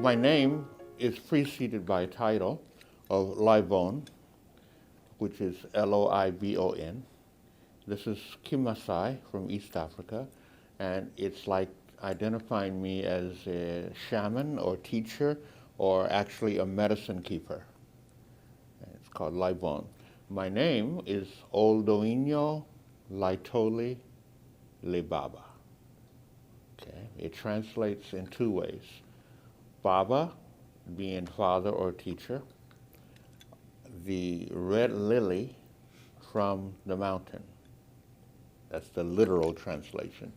My name is preceded by a title of Loibon, which is Loibon. This is Kimasai from East Africa, and it's like identifying me as a shaman or teacher or actually a medicine keeper. It's called Loibon. My name is Doinyo Laetoli le Baaba. Okay, it translates in two ways. Baba, being father or teacher, the red lily from the mountain. That's the literal translation.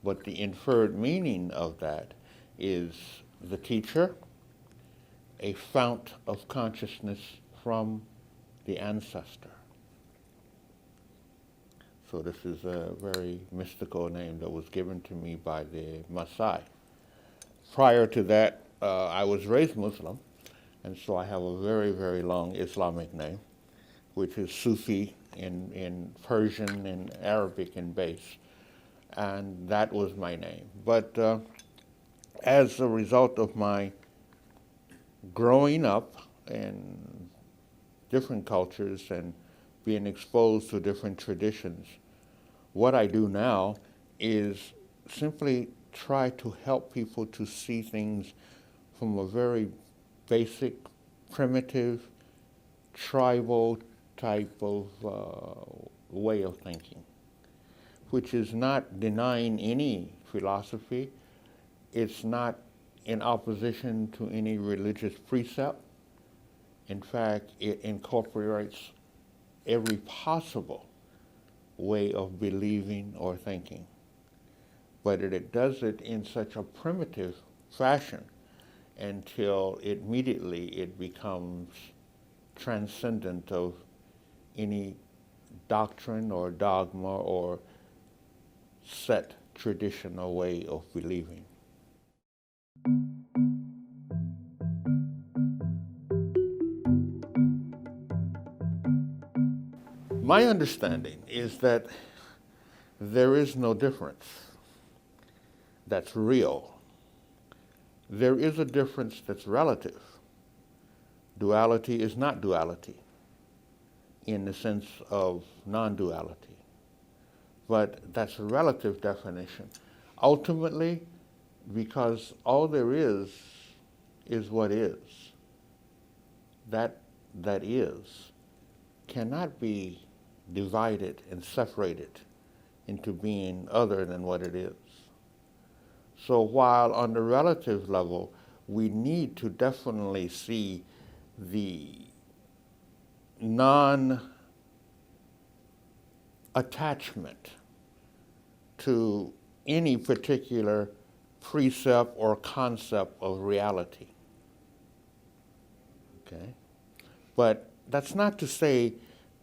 But the inferred meaning of that is the teacher, a fount of consciousness from the ancestor. So this is a very mystical name that was given to me by the Maasai. Prior to that, I was raised Muslim, and so I have a very, very long Islamic name, which is Sufi in Persian and Arabic in base. And that was my name. But as a result of my growing up in different cultures and being exposed to different traditions, what I do now is simply try to help people to see things from a very basic, primitive, tribal type of way of thinking, which is not denying any philosophy. It's not in opposition to any religious precept. In fact, it incorporates every possible way of believing or thinking. But it does it in such a primitive fashion until immediately it becomes transcendent of any doctrine or dogma or set tradition or way of believing. My understanding is that there is no difference that's real. There is a difference that's relative. Duality is not duality in the sense of non-duality, but that's a relative definition. Ultimately, because all there is what is. That is cannot be divided and separated into being other than what it is. So while on the relative level, we need to definitely see the non-attachment to any particular precept or concept of reality. Okay? But that's not to say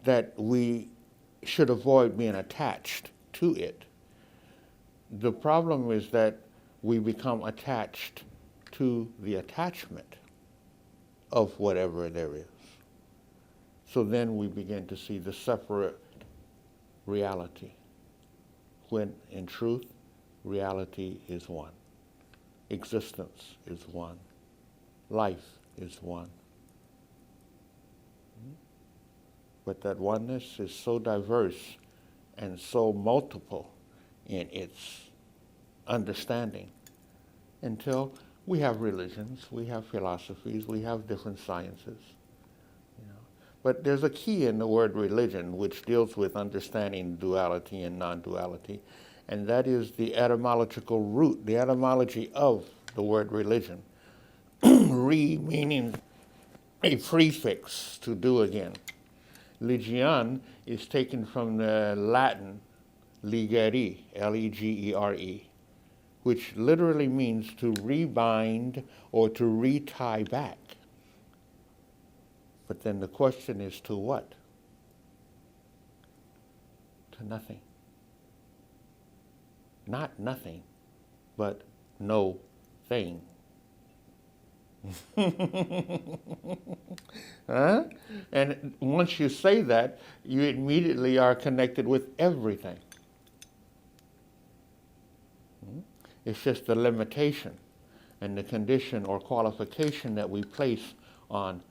that we should avoid being attached to it. The problem is that we become attached to the attachment of whatever there is. So then we begin to see the separate reality, when in truth, reality is one. Existence is one. Life is one. But that oneness is so diverse and so multiple in its understanding until we have religions, we have philosophies, we have different sciences. But there's a key in the word religion which deals with understanding duality and non-duality, and that is the etymological root, the etymology of the word religion. Re meaning a prefix, to do again. Legion is taken from the Latin legere, L-E-G-E-R-E, which literally means to rebind or to retie back. But then the question is, to what? To nothing. Not nothing, but no thing. Huh? And once you say that, you immediately are connected with everything. It's just a limitation and the condition or qualification that we place on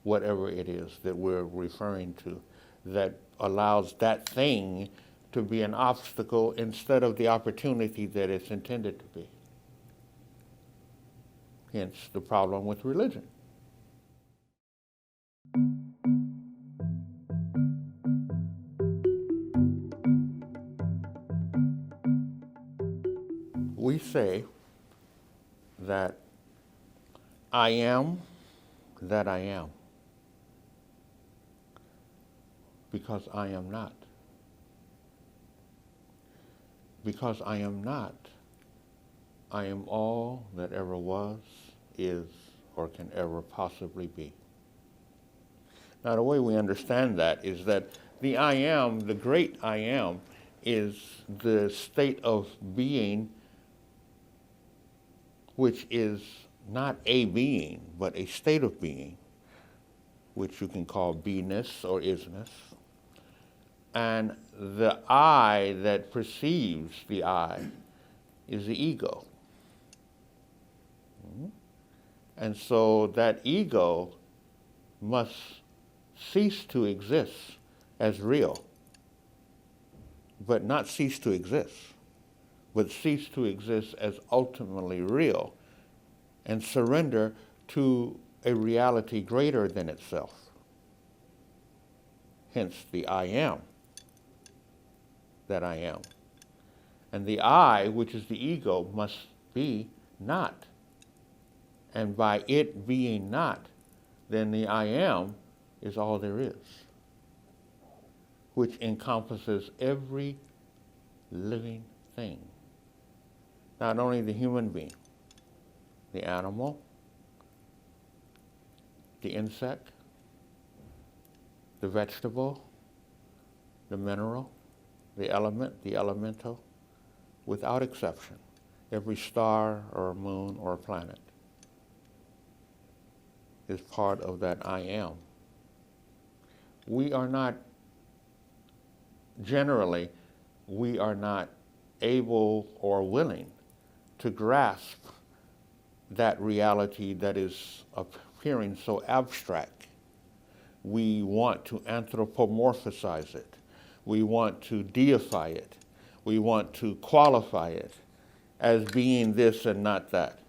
whatever it is that we're referring to that allows that thing to be an obstacle instead of the opportunity that it's intended to be. Hence the problem with religion. We say that I am that I am because I am not. Because I am not, I am all that ever was, is, or can ever possibly be. Now, the way we understand that is that the I am, the great I am, is the state of being which is not a being, but a state of being, which you can call beingness or isness. And the I that perceives the I is the ego. And so that ego must cease to exist as real, but not cease to exist, but cease to exist as ultimately real and surrender to a reality greater than itself. Hence the I am that I am. And the I, which is the ego, must be not. And by it being not, then the I am is all there is, which encompasses every living thing. Not only the human being, the animal, the insect, the vegetable, the mineral, the element, the elemental, without exception, every star or moon or planet is part of that I am. We are not, generally, we are not able or willing to grasp that reality that is appearing so abstract. We want to anthropomorphize it. We want to deify it. We want to qualify it as being this and not that.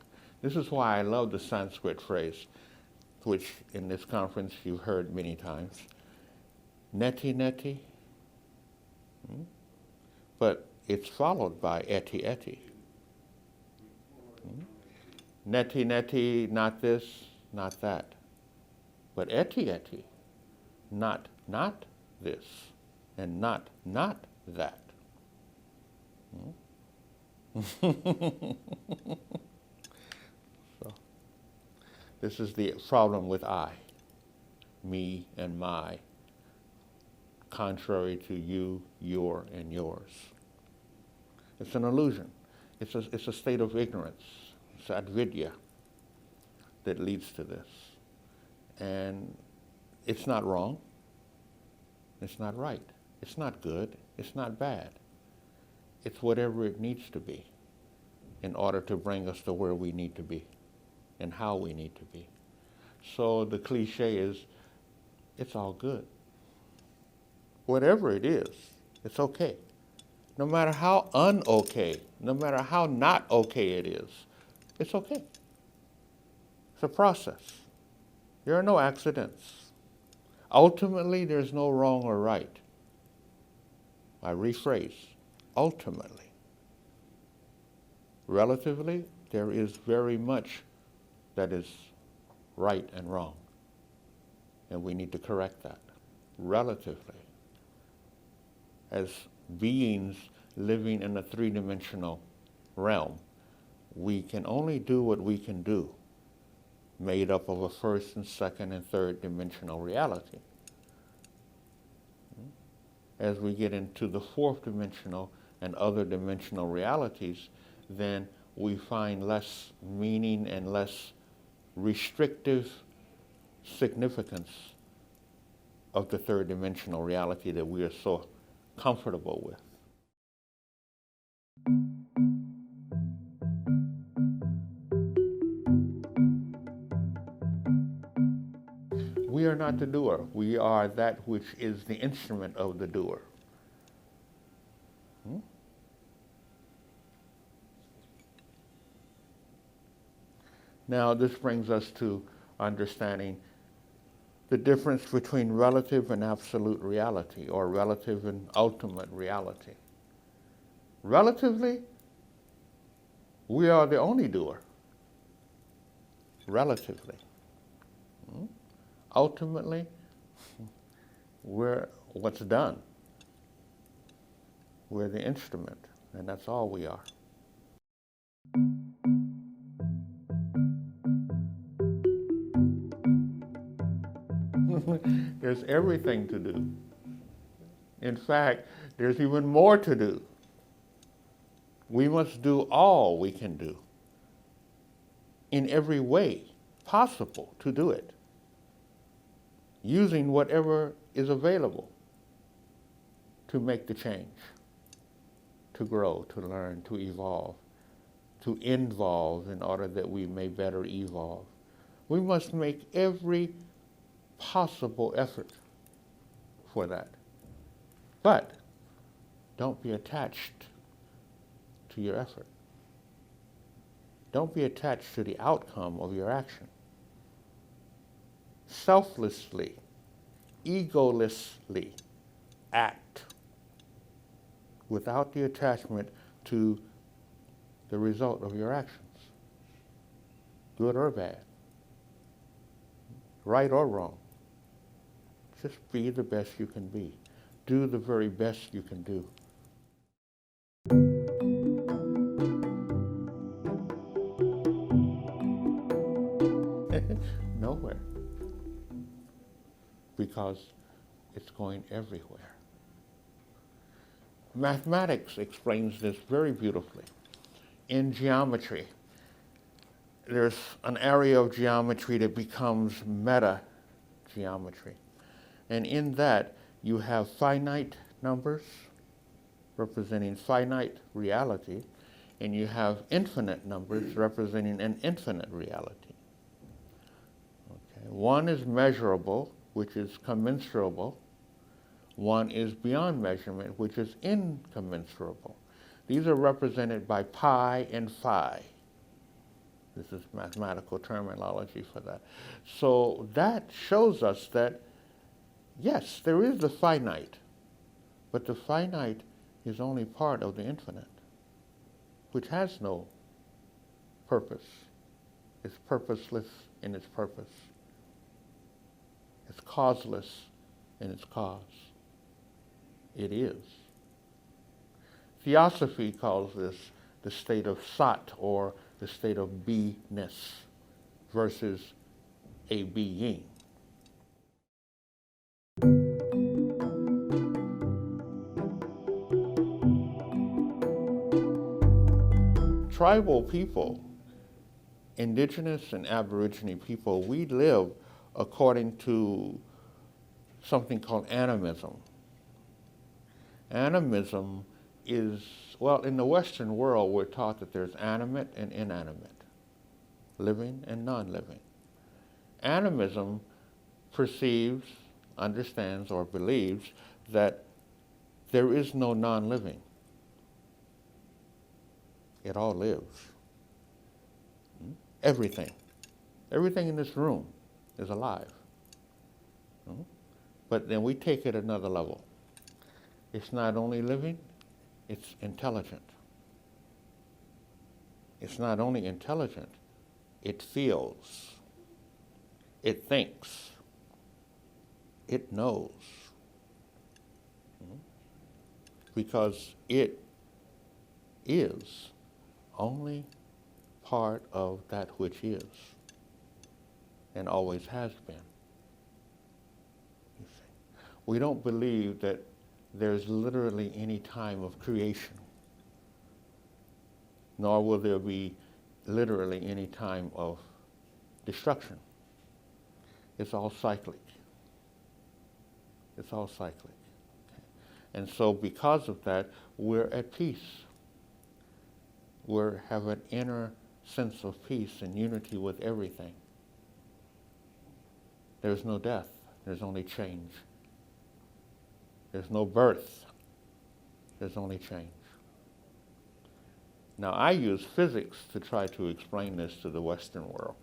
This is why I love the Sanskrit phrase, which in this conference you've heard many times, neti neti, but it's followed by eti eti. Neti neti, not this, not that, but eti eti, not this, and not that. So, this is the problem with I, me and my, contrary to you, your, and yours. It's an illusion. It's a state of ignorance. It's avidya that leads to this. And it's not wrong. It's not right. It's not good. It's not bad. It's whatever it needs to be in order to bring us to where we need to be and how we need to be. So the cliche is, it's all good. Whatever it is, it's okay. No matter how un-okay, no matter how not okay it is, it's okay. It's a process. There are no accidents. Ultimately, there's no wrong or right. I rephrase, ultimately. Relatively, there is very much that is right and wrong. And we need to correct that. Relatively. As beings living in a three-dimensional realm, we can only do what we can do, made up of a first and second and third dimensional reality. As we get into the fourth dimensional and other dimensional realities, then we find less meaning and less restrictive significance of the third dimensional reality that we are so comfortable with. We are not the doer. We are that which is the instrument of the doer. Now, this brings us to understanding the difference between relative and absolute reality, or relative and ultimate reality. Relatively, we are the only doer. Relatively. Ultimately, we're what's done. We're the instrument, and that's all we are. There's everything to do. In fact, there's even more to do. We must do all we can do in every way possible to do it, using whatever is available to make the change, to grow, to learn, to evolve, to involve in order that we may better evolve. We must make every possible effort for that. But don't be attached to your effort. Don't be attached to the outcome of your action. Selflessly, egolessly act without the attachment to the result of your actions, good or bad, right or wrong. Just be the best you can be. Do the very best you can do. Nowhere. Because it's going everywhere. Mathematics explains this very beautifully. In geometry, there's an area of geometry that becomes meta-geometry. And in that, you have finite numbers representing finite reality, and you have infinite numbers representing an infinite reality. Okay. One is measurable, which is commensurable. One is beyond measurement, which is incommensurable. These are represented by pi and phi. This is mathematical terminology for that. So that shows us that, yes, there is the finite, but the finite is only part of the infinite, which has no purpose. It's purposeless in its purpose. It's causeless in its cause. It is. Theosophy calls this the state of Sat, or the state of beingness, versus a being. Tribal people, Indigenous and Aborigine people, we live according to something called Animism. Animism is, well, in the Western world, we're taught that there's animate and inanimate, living and non-living. Animism perceives, understands, or believes that there is no non-living. It all lives. Everything. Everything in this room is alive. But then we take it another level. It's not only living, it's intelligent. It's not only intelligent, it feels, it thinks, it knows. Because it is only part of that which is and always has been. You see. We don't believe that there's literally any time of creation, nor will there be literally any time of destruction. It's all cyclic. It's all cyclic. And so because of that, we're at peace. We have an inner sense of peace and unity with everything. There's no death. There's only change. There's no birth. There's only change. Now, I use physics to try to explain this to the Western world.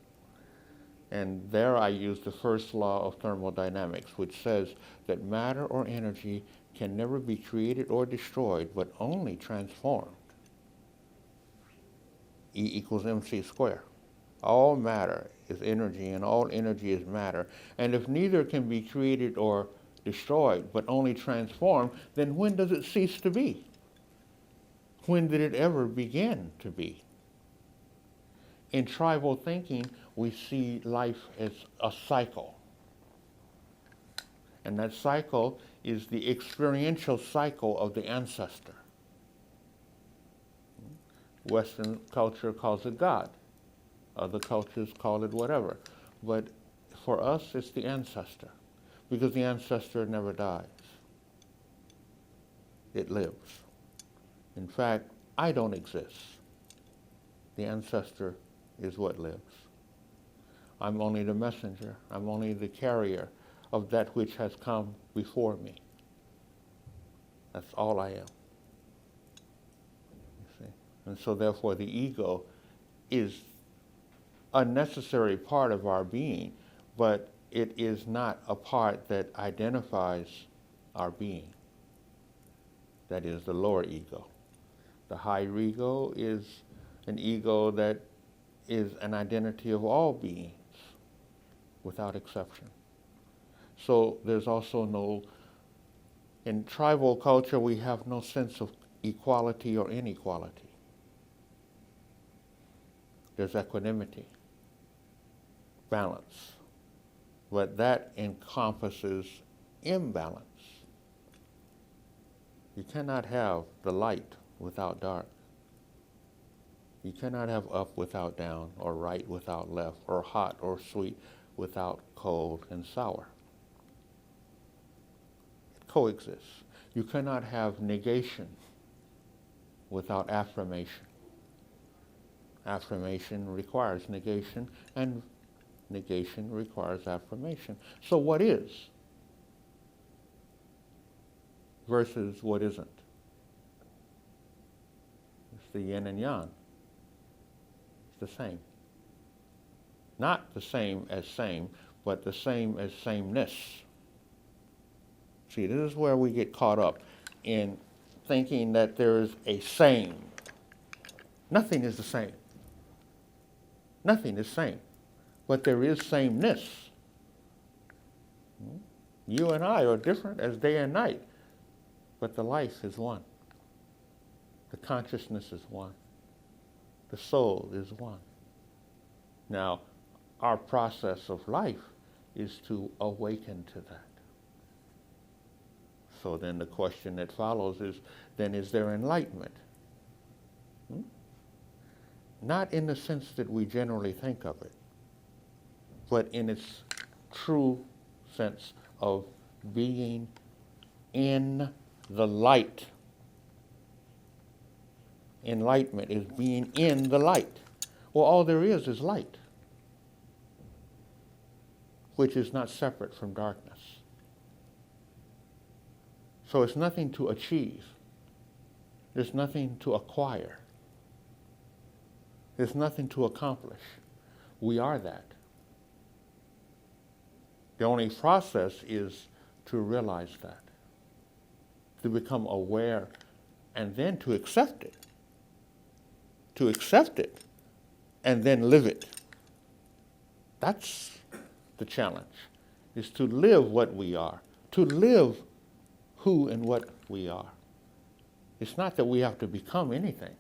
And there I use the first law of thermodynamics, which says that matter or energy can never be created or destroyed, but only transformed. E equals mc squared. All matter is energy, and all energy is matter. And if neither can be created or destroyed, but only transformed, then when does it cease to be? When did it ever begin to be? In tribal thinking, we see life as a cycle. And that cycle is the experiential cycle of the ancestor. Western culture calls it God. Other cultures call it whatever. But for us, it's the ancestor, because the ancestor never dies. It lives. In fact, I don't exist. The ancestor is what lives. I'm only the messenger. I'm only the carrier of that which has come before me. That's all I am. You see? And so therefore the ego is a necessary part of our being, but it is not a part that identifies our being. That is the lower ego. The higher ego is an ego that is an identity of all beings, without exception. So there's also no, in tribal culture, we have no sense of equality or inequality. There's equanimity, balance, but that encompasses imbalance. You cannot have the light without dark. You cannot have up without down, or right without left, or hot or sweet without cold and sour. It coexists. You cannot have negation without affirmation. Affirmation requires negation, and negation requires affirmation. So what is versus what isn't? It's the yin and yang. It's the same. Not the same as same, but the same as sameness. See, this is where we get caught up in thinking that there is a same. Nothing is the same. Nothing is same, but there is sameness. You and I are different as day and night, but the life is one. The consciousness is one. The soul is one. Now, our process of life is to awaken to that. So then the question that follows is, then is there enlightenment? Not in the sense that we generally think of it, but in its true sense of being in the light. Enlightenment is being in the light. Well, all there is light, which is not separate from darkness. So it's nothing to achieve. There's nothing to acquire. There's nothing to accomplish. We are that. The only process is to realize that, to become aware, and then to accept it. To accept it, and then live it. That's the challenge, is to live what we are, to live who and what we are. It's not that we have to become anything.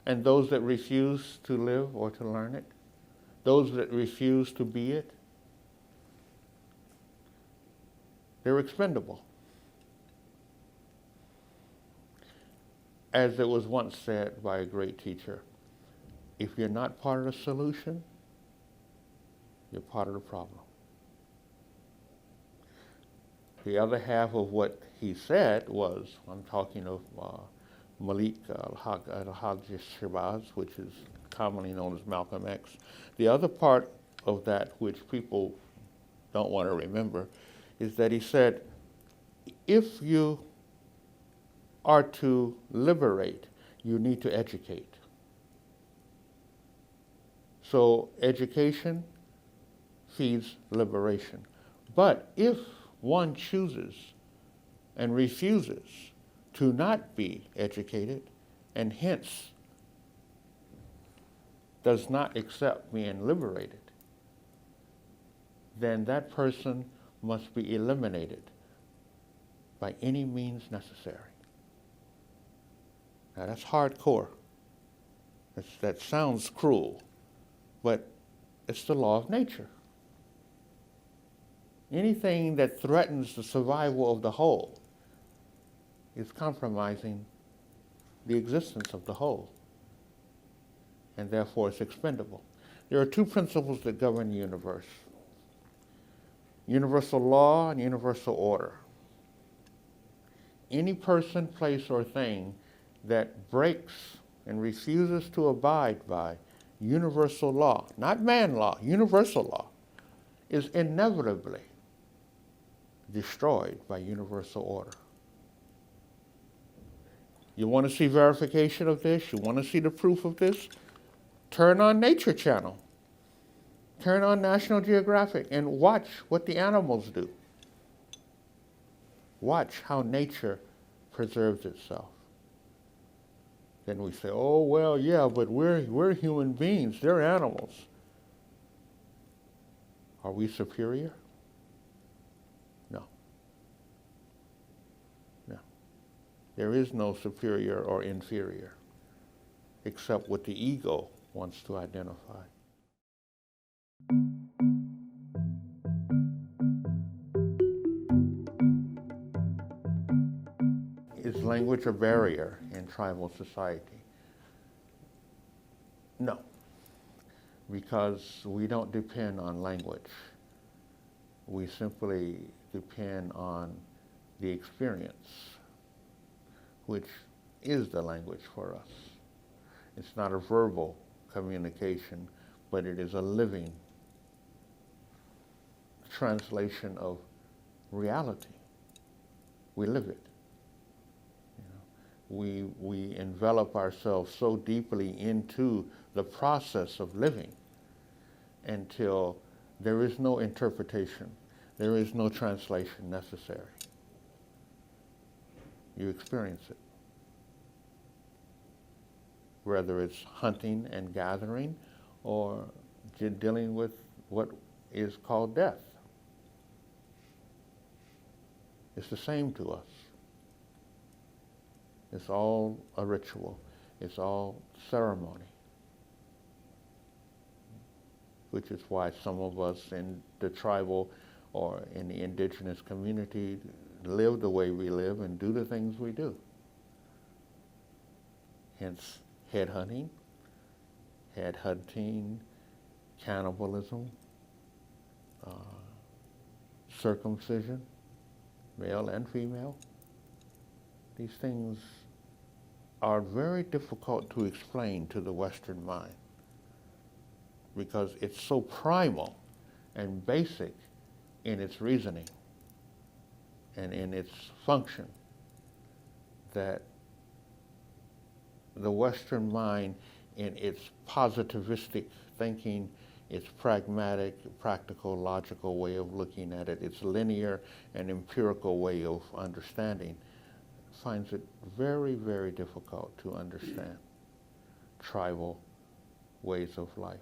And those that refuse to live or to learn it, those that refuse to be it, they're expendable. As it was once said by a great teacher, if you're not part of the solution, you're part of the problem. The other half of what he said was, I'm talking of Malik al-Hajj Shabazz, which is commonly known as Malcolm X. The other part of that which people don't want to remember, is that he said, if you are to liberate, you need to educate. So education feeds liberation. But if one chooses and refuses to not be educated, and hence does not accept being liberated, then that person must be eliminated by any means necessary. Now that's hardcore. That sounds cruel, but it's the law of nature. Anything that threatens the survival of the whole is compromising the existence of the whole, and therefore it's expendable. There are two principles that govern the universe: universal law and universal order. Any person, place, or thing that breaks and refuses to abide by universal law, not man law, universal law, is inevitably destroyed by universal order. You want to see verification of this? You want to see the proof of this? Turn on Nature Channel. Turn on National Geographic and watch what the animals do. Watch how nature preserves itself. Then we say, oh, well, yeah, but we're human beings. They're animals. Are we superior? No. No. There is no superior or inferior, except what the ego wants to identify. Is language a barrier in tribal society? No, because we don't depend on language. We simply depend on the experience, which is the language for us. It's not a verbal communication, but it is a living translation of reality. We live it. We envelop ourselves so deeply into the process of living until there is no interpretation, there is no translation necessary. You experience it. Whether it's hunting and gathering or dealing with what is called death. It's the same to us. It's all a ritual. It's all ceremony. Which is why some of us in the tribal or in the indigenous community live the way we live and do the things we do. Hence, headhunting, cannibalism, circumcision, male and female. These things are very difficult to explain to the Western mind because it's so primal and basic in its reasoning and in its function that the Western mind, in its positivistic thinking, its pragmatic, practical, logical way of looking at it, its linear and empirical way of understanding, finds it very, very difficult to understand tribal ways of life.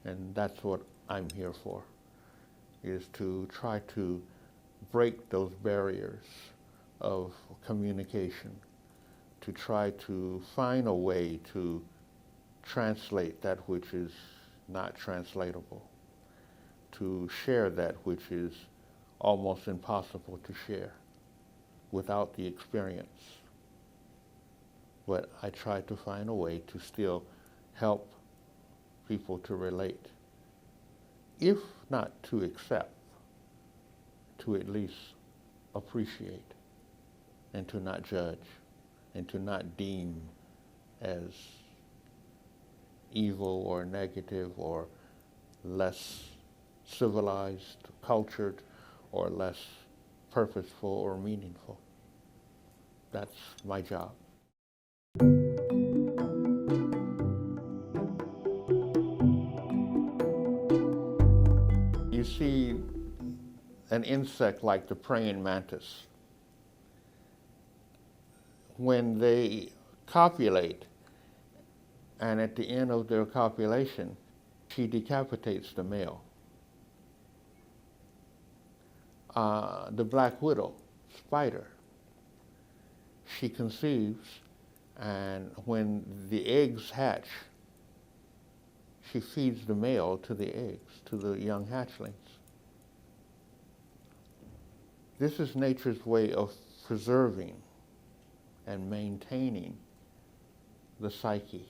And that's what I'm here for, is to try to break those barriers of communication, to try to find a way to translate that which is not translatable, to share that which is almost impossible to share without the experience. But I try to find a way to still help people to relate, if not to accept, to at least appreciate, and to not judge, and to not deem as evil or negative or less civilized, cultured, or less purposeful or meaningful. That's my job. You see an insect like the praying mantis. When they copulate, and at the end of their copulation, she decapitates the male. The black widow spider, she conceives, and when the eggs hatch, she feeds the male to the eggs, to the young hatchlings. This is nature's way of preserving and maintaining the psyche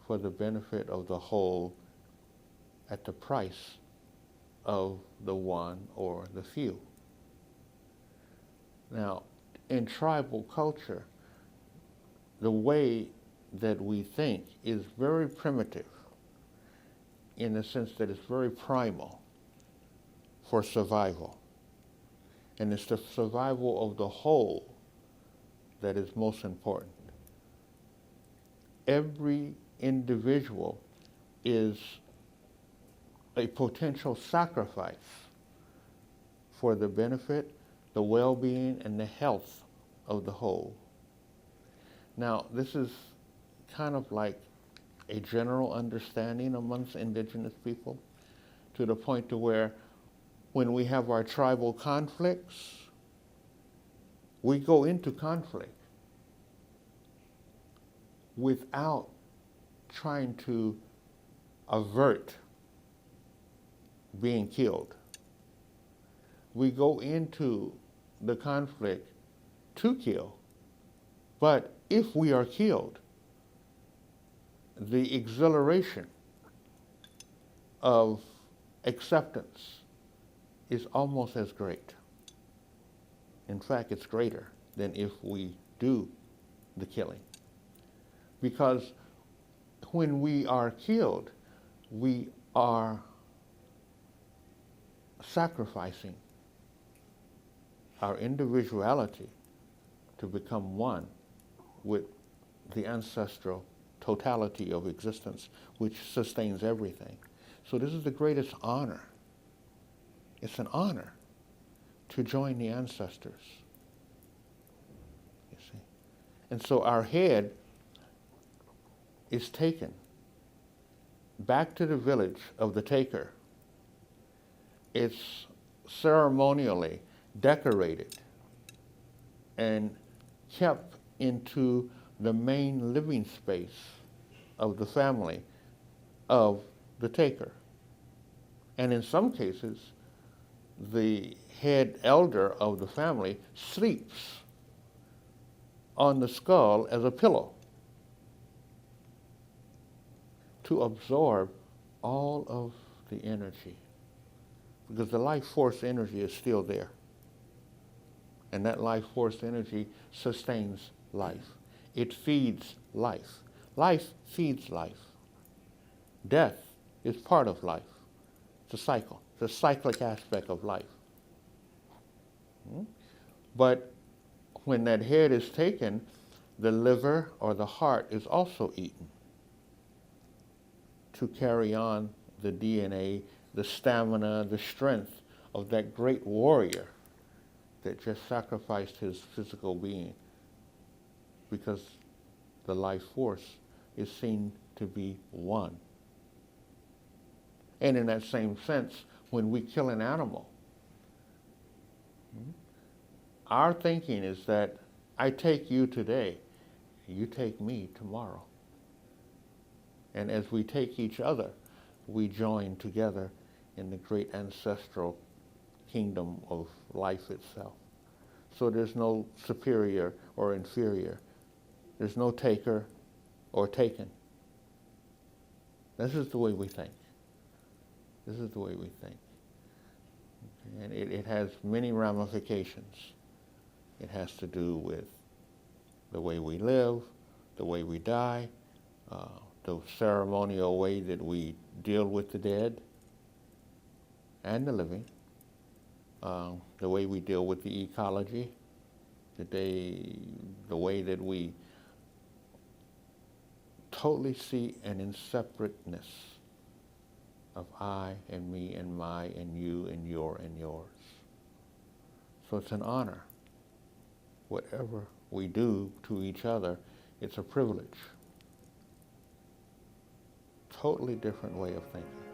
for the benefit of the whole at the price of the one or the few. Now, in tribal culture, the way that we think is very primitive in the sense that it's very primal for survival. And it's the survival of the whole that is most important. Every individual is a potential sacrifice for the benefit, the well-being, and the health of the whole. Now, this is kind of like a general understanding amongst indigenous people, to the point to where when we have our tribal conflicts, we go into conflict without trying to avert being killed. We go into the conflict to kill, but if we are killed, the exhilaration of acceptance is almost as great. In fact, it's greater than if we do the killing. Because when we are killed, we are sacrificing our individuality to become one with the ancestral totality of existence, which sustains everything. So this is the greatest honor. It's an honor to join the ancestors, you see. And so our head is taken back to the village of the taker. It's ceremonially decorated and kept into the main living space of the family of the taker. And in some cases, the head elder of the family sleeps on the skull as a pillow to absorb all of the energy, because the life force energy is still there. And that life force energy sustains life. It feeds life. Life feeds life. Death is part of life. It's a cycle. It's a cyclic aspect of life. But when that head is taken, the liver or the heart is also eaten to carry on the DNA, the stamina, the strength of that great warrior that just sacrificed his physical being, because the life force is seen to be one. And in that same sense, when we kill an animal, our thinking is that I take you today, you take me tomorrow. And as we take each other, we join together in the great ancestral kingdom of life itself. So there's no superior or inferior. There's no taker or taken. This is the way we think. This is the way we think. Okay. And it has many ramifications. It has to do with the way we live, the way we die, the ceremonial way that we deal with the dead, and the living, the way we deal with the ecology, the way that we totally see an inseparateness of I and me and my and you and your and yours. So it's an honor. Whatever we do to each other, it's a privilege. Totally different way of thinking.